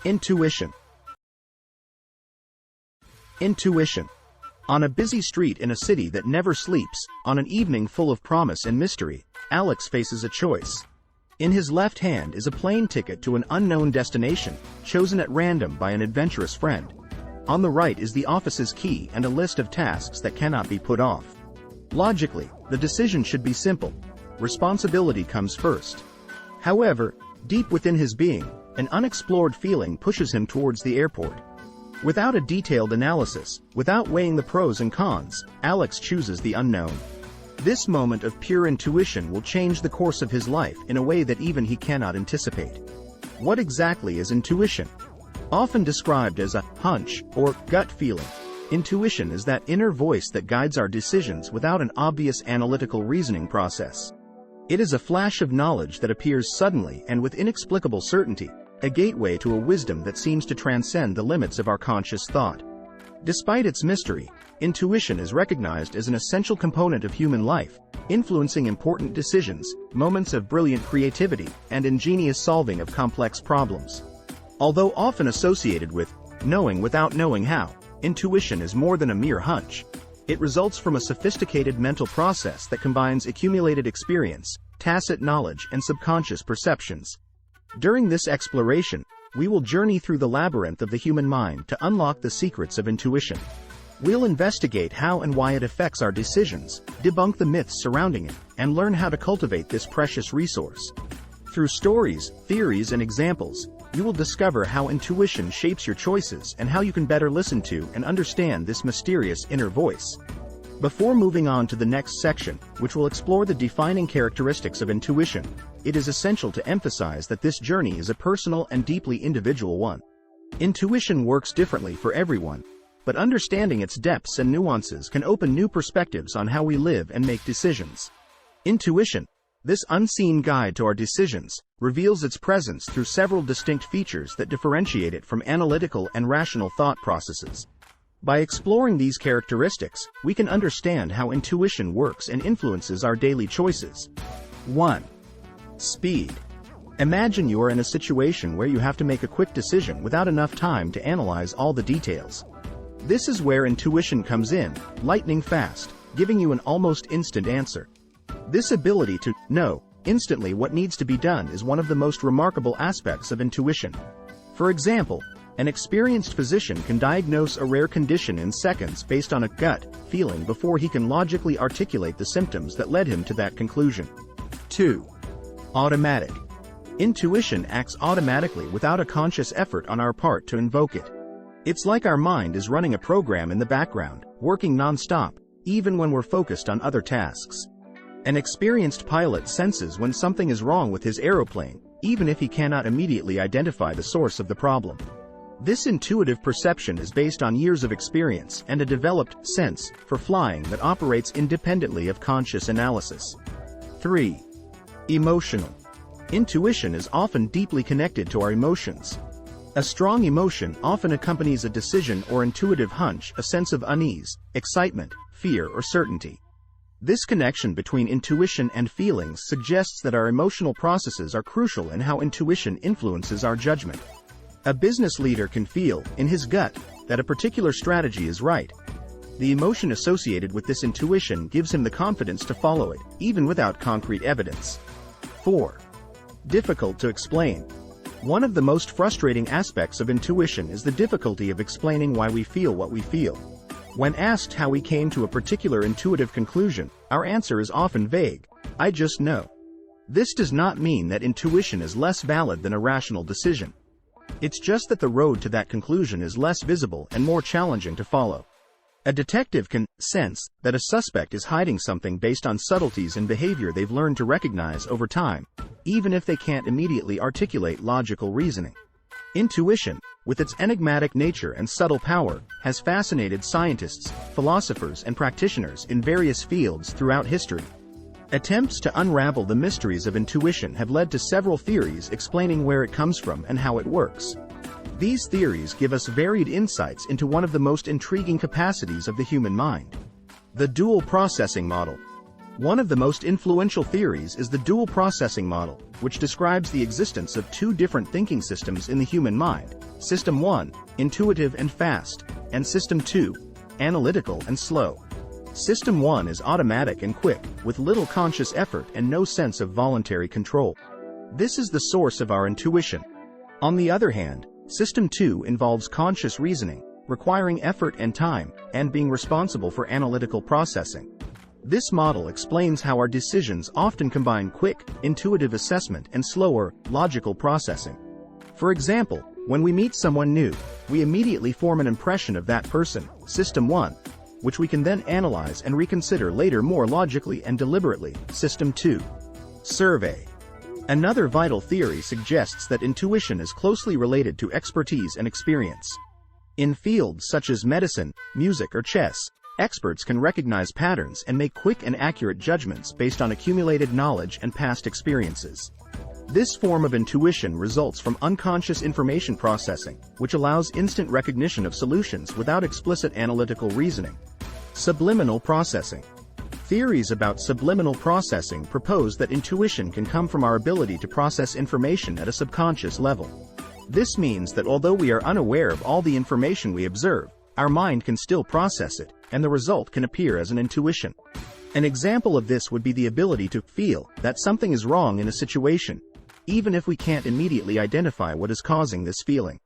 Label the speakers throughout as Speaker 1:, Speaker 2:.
Speaker 1: Intuition. Intuition. On a busy street in a city that never sleeps, on an evening full of promise and mystery, Alex faces a choice. In his left hand is a plane ticket to an unknown destination, chosen at random by an adventurous friend. On the right is the office's key and a list of tasks that cannot be put off. Logically, the decision should be simple. Responsibility comes first. However, deep within his being, an unexplored feeling pushes him towards the airport. Without a detailed analysis, without weighing the pros and cons, Alex chooses the unknown. This moment of pure intuition will change the course of his life in a way that even he cannot anticipate. What exactly is intuition? Often described as a hunch or gut feeling, intuition is that inner voice that guides our decisions without an obvious analytical reasoning process. It is a flash of knowledge that appears suddenly and with inexplicable certainty, a gateway to a wisdom that seems to transcend the limits of our conscious thought. Despite its mystery, intuition is recognized as an essential component of human life, influencing important decisions, moments of brilliant creativity, and ingenious solving of complex problems. Although often associated with knowing without knowing how, intuition is more than a mere hunch. It results from a sophisticated mental process that combines accumulated experience, tacit knowledge, and subconscious perceptions. During this exploration, we will journey through the labyrinth of the human mind to unlock the secrets of intuition. We'll investigate how and why it affects our decisions, debunk the myths surrounding it, and learn how to cultivate this precious resource. Through stories, theories, and examples, you will discover how intuition shapes your choices and how you can better listen to and understand this mysterious inner voice. Before moving on to the next section, which will explore the defining characteristics of intuition, it is essential to emphasize that this journey is a personal and deeply individual one. Intuition works differently for everyone, but understanding its depths and nuances can open new perspectives on how we live and make decisions. Intuition, this unseen guide to our decisions, reveals its presence through several distinct features that differentiate it from analytical and rational thought processes. By exploring these characteristics, we can understand how intuition works and influences our daily choices. 1. Speed. Imagine you are in a situation where you have to make a quick decision without enough time to analyze all the details. This is where intuition comes in, lightning fast, giving you an almost instant answer. This ability to know instantly what needs to be done is one of the most remarkable aspects of intuition. For example, an experienced physician can diagnose a rare condition in seconds based on a gut feeling before he can logically articulate the symptoms that led him to that conclusion. 2. Automatic. Intuition acts automatically without a conscious effort on our part to invoke it. It's like our mind is running a program in the background, working non-stop, even when we're focused on other tasks. An experienced pilot senses when something is wrong with his aeroplane, even if he cannot immediately identify the source of the problem. This intuitive perception is based on years of experience and a developed sense for flying that operates independently of conscious analysis. 3. Emotional. Intuition is often deeply connected to our emotions. A strong emotion often accompanies a decision or intuitive hunch, a sense of unease, excitement, fear, or certainty. This connection between intuition and feelings suggests that our emotional processes are crucial in how intuition influences our judgment. A business leader can feel, in his gut, that a particular strategy is right. The emotion associated with this intuition gives him the confidence to follow it, even without concrete evidence. 4. Difficult to explain. One of the most frustrating aspects of intuition is the difficulty of explaining why we feel what we feel. When asked how we came to a particular intuitive conclusion, our answer is often vague. I just know. This does not mean that intuition is less valid than a rational decision. It's just that the road to that conclusion is less visible and more challenging to follow. A detective can sense that a suspect is hiding something based on subtleties in behavior they've learned to recognize over time, even if they can't immediately articulate logical reasoning. Intuition, with its enigmatic nature and subtle power, has fascinated scientists, philosophers, and practitioners in various fields throughout history. Attempts to unravel the mysteries of intuition have led to several theories explaining where it comes from and how it works. These theories give us varied insights into one of the most intriguing capacities of the human mind: the dual processing model. One of the most influential theories is the dual processing model, which describes the existence of two different thinking systems in the human mind: System 1, intuitive and fast, and System 2, analytical and slow. System 1 is automatic and quick, with little conscious effort and no sense of voluntary control. This is the source of our intuition. On the other hand, System 2 involves conscious reasoning, requiring effort and time, and being responsible for analytical processing. This model explains how our decisions often combine quick, intuitive assessment and slower, logical processing. For example, when we meet someone new, we immediately form an impression of that person, System 1, which we can then analyze and reconsider later more logically and deliberately, System 2. Survey. Another vital theory suggests that intuition is closely related to expertise and experience. In fields such as medicine, music, or chess, experts can recognize patterns and make quick and accurate judgments based on accumulated knowledge and past experiences. This form of intuition results from unconscious information processing, which allows instant recognition of solutions without explicit analytical reasoning. Subliminal processing. Theories about subliminal processing propose that intuition can come from our ability to process information at a subconscious level. This means that although we are unaware of all the information we observe, our mind can still process it, and the result can appear as an intuition. An example of this would be the ability to feel that something is wrong in a situation, even if we can't immediately identify what is causing this feeling.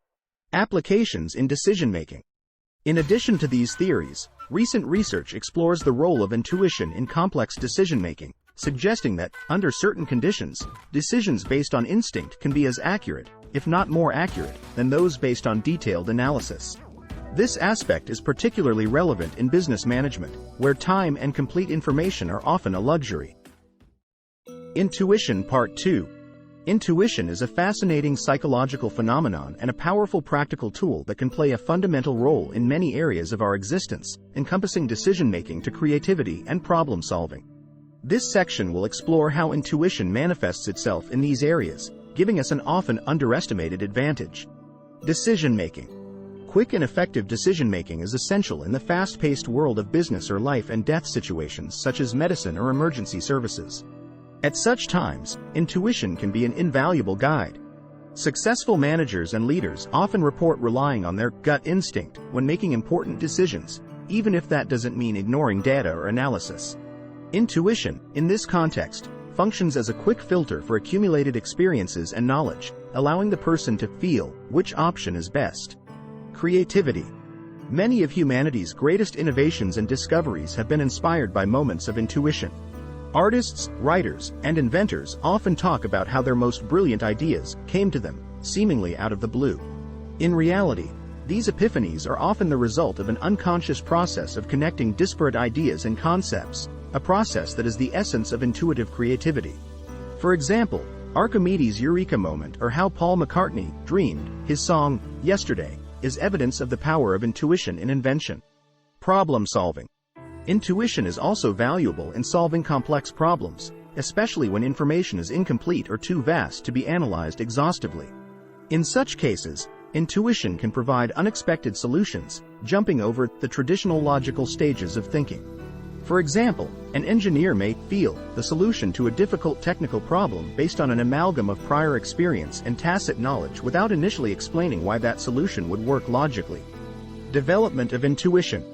Speaker 1: Applications in decision-making. In addition to these theories, recent research explores the role of intuition in complex decision-making, suggesting that, under certain conditions, decisions based on instinct can be as accurate, if not more accurate, than those based on detailed analysis. This aspect is particularly relevant in business management, where time and complete information are often a luxury. Intuition Part 2. Intuition is a fascinating psychological phenomenon and a powerful practical tool that can play a fundamental role in many areas of our existence, encompassing decision-making to creativity and problem-solving. This section will explore how intuition manifests itself in these areas, giving us an often underestimated advantage. Decision-making. Quick and effective decision-making is essential in the fast-paced world of business or life-and-death situations such as medicine or emergency services. At such times, intuition can be an invaluable guide. Successful managers and leaders often report relying on their gut instinct when making important decisions, even if that doesn't mean ignoring data or analysis. Intuition, in this context, functions as a quick filter for accumulated experiences and knowledge, allowing the person to feel which option is best. Creativity. Many of humanity's greatest innovations and discoveries have been inspired by moments of intuition. Artists, writers, and inventors often talk about how their most brilliant ideas came to them, seemingly out of the blue. In reality, these epiphanies are often the result of an unconscious process of connecting disparate ideas and concepts, a process that is the essence of intuitive creativity. For example, Archimedes' Eureka moment, or how Paul McCartney dreamed his song, Yesterday, is evidence of the power of intuition in invention. Problem solving. Intuition is also valuable in solving complex problems, especially when information is incomplete or too vast to be analyzed exhaustively. In such cases, intuition can provide unexpected solutions, jumping over the traditional logical stages of thinking. For example, an engineer may feel the solution to a difficult technical problem based on an amalgam of prior experience and tacit knowledge without initially explaining why that solution would work logically. Development of intuition.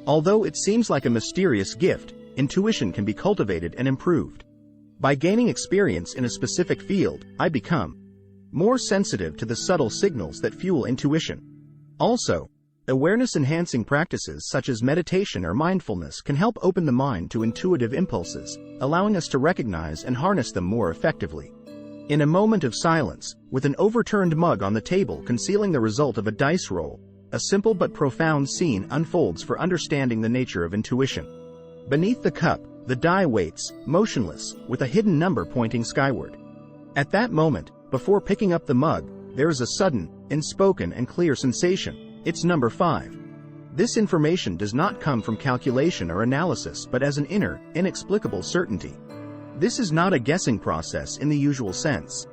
Speaker 1: Although it seems like a mysterious gift, intuition can be cultivated and improved. By gaining experience in a specific field, I become more sensitive to the subtle signals that fuel intuition. Also, awareness-enhancing practices such as meditation or mindfulness can help open the mind to intuitive impulses, allowing us to recognize and harness them more effectively. In a moment of silence, with an overturned mug on the table concealing the result of a dice roll, a simple but profound scene unfolds for understanding the nature of intuition. Beneath the cup, the die waits, motionless, with a hidden number pointing skyward. At that moment, before picking up the mug, there is a sudden, unspoken and clear sensation: it's number 5. This information does not come from calculation or analysis but as an inner, inexplicable certainty. This is not a guessing process in the usual sense.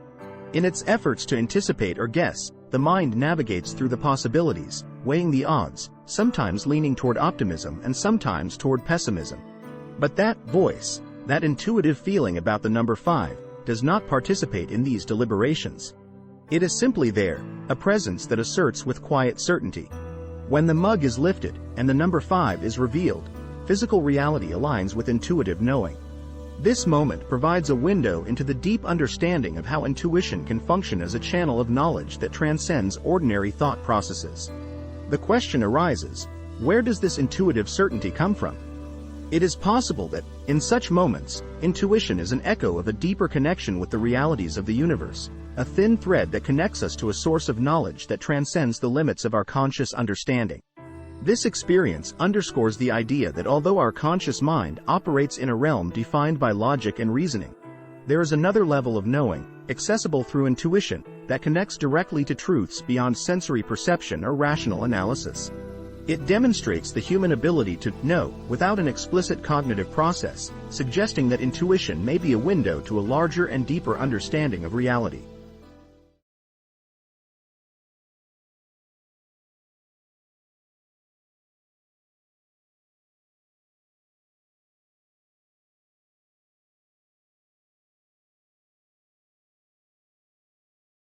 Speaker 1: In its efforts to anticipate or guess, the mind navigates through the possibilities, weighing the odds, sometimes leaning toward optimism and sometimes toward pessimism. But that voice, That intuitive feeling about the number 5 does not participate in these deliberations. It is simply there, a presence that asserts with quiet certainty. When the mug is lifted and the number 5 is revealed, physical reality aligns with intuitive knowing. This moment provides a window into the deep understanding of how intuition can function as a channel of knowledge that transcends ordinary thought processes. The question arises, where does this intuitive certainty come from? It is possible that, in such moments, intuition is an echo of a deeper connection with the realities of the universe, a thin thread that connects us to a source of knowledge that transcends the limits of our conscious understanding. This experience underscores the idea that although our conscious mind operates in a realm defined by logic and reasoning, there is another level of knowing, accessible through intuition, that connects directly to truths beyond sensory perception or rational analysis. It demonstrates the human ability to know without an explicit cognitive process, suggesting that intuition may be a window to a larger and deeper understanding of reality.